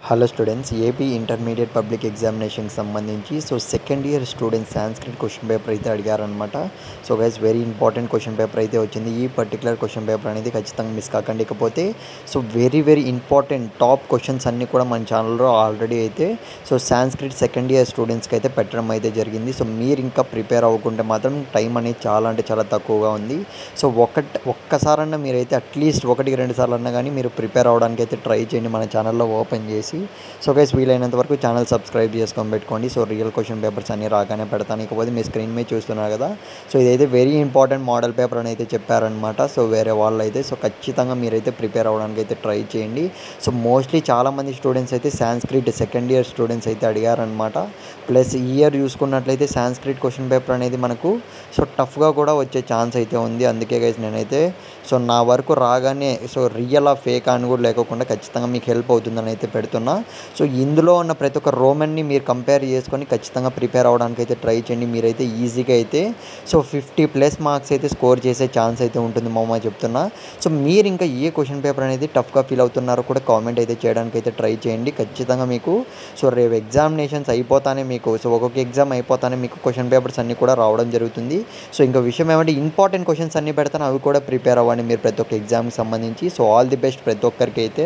Hello students, AP intermediate public ఎగ్జామినేషన్కి సంబంధించి second year students Sanskrit question paper అయితే అడిగారనమాట. Guys, very important question paper అయితే వచ్చింది. ఈ పర్టికులర్ క్వశ్చన్ పేపర్ అనేది ఖచ్చితంగా మిస్ కాకండి. ఇకపోతే వెరీ ఇంపార్టెంట్ టాప్ క్వశ్చన్స్ అన్నీ కూడా మన ఛానల్లో ఆల్రెడీ అయితే సాంస్క్రిట్ సెకండ్ ఇయర్ స్టూడెంట్స్కి అయితే పెట్టడం అయితే జరిగింది. మీరు ఇంకా ప్రిపేర్ అవ్వకుంటే మాత్రం టైం అనేది చాలా అంటే చాలా తక్కువగా ఉంది. ఒక్కసారన్నా మీరైతే అట్లీస్ట్ 1-2 సార్లు అన్నా కానీ మీరు ప్రిపేర్ అవ్వడానికి అయితే ట్రై చేయండి మన ఛానల్లో ఓపెన్ చేసి. గైస్, వీలైనంత వరకు ఛానల్ సబ్స్క్రైబ్ చేసుకొని పెట్టుకోండి. రియల్ క్వశ్చన్ పేపర్స్ అన్నీ రాగానే పెడతాను. ఇకపోతే మీ స్క్రీన్ మీద చూస్తున్నారు కదా, ఇదైతే వెరీ ఇంపార్టెంట్ మోడల్ పేపర్ అని అయితే చెప్పారనమాట. వేరే వాళ్ళు అయితే ఖచ్చితంగా మీరైతే ప్రిపేర్ అవ్వడానికి అయితే ట్రై చేయండి. మోస్ట్లీ చాలామంది స్టూడెంట్స్ అయితే సాంస్క్రిట్ సెకండ్ ఇయర్ స్టూడెంట్స్ అయితే అడిగారనమాట. ప్లస్ ఈ ఇయర్ చూసుకున్నట్లయితే సాంస్క్రిట్ క్వశ్చన్ పేపర్ అనేది మనకు టఫ్గా కూడా వచ్చే ఛాన్స్ అయితే ఉంది. అందుకే గైస్, నేనైతే నా వరకు రాగానే రియల్ ఆ ఫేక్ అని కూడా లేకుండా ఖచ్చితంగా మీకు హెల్ప్ అవుతుందని అయితే పెడుతున్నా. ఇందులో ఉన్న ప్రతి ఒక్క రోమన్ని మీరు కంపేర్ చేసుకొని ఖచ్చితంగా ప్రిపేర్ అవ్వడానికి అయితే ట్రై చేయండి. మీరైతే ఈజీగా అయితే 50+ మార్క్స్ అయితే స్కోర్ చేసే ఛాన్స్ అయితే ఉంటుంది మామ చెప్తున్నా. మీరు ఇంకా ఏ క్వశ్చన్ పేపర్ అనేది టఫ్గా ఫీల్ అవుతున్నారో కూడా కామెంట్ అయితే చేయడానికి అయితే ట్రై చేయండి. ఖచ్చితంగా మీకు రేపు ఎగ్జామినేషన్స్ అయిపోతానే మీకు ఒక్కొక్క ఎగ్జామ్ అయిపోతానే మీకు క్వశ్చన్ పేపర్స్ అన్నీ కూడా రావడం జరుగుతుంది. ఇంకో విషయం ఏమంటే ఇంపార్టెంట్ క్వశ్చన్స్ అన్నీ పెడతాను, అవి కూడా ప్రిపేర్ అవ్వండి మీరు ప్రతి ఒక్క ఎగ్జామ్కి సంబంధించి. ఆల్ ది బెస్ట్ ప్రతి ఒక్కరికి అయితే.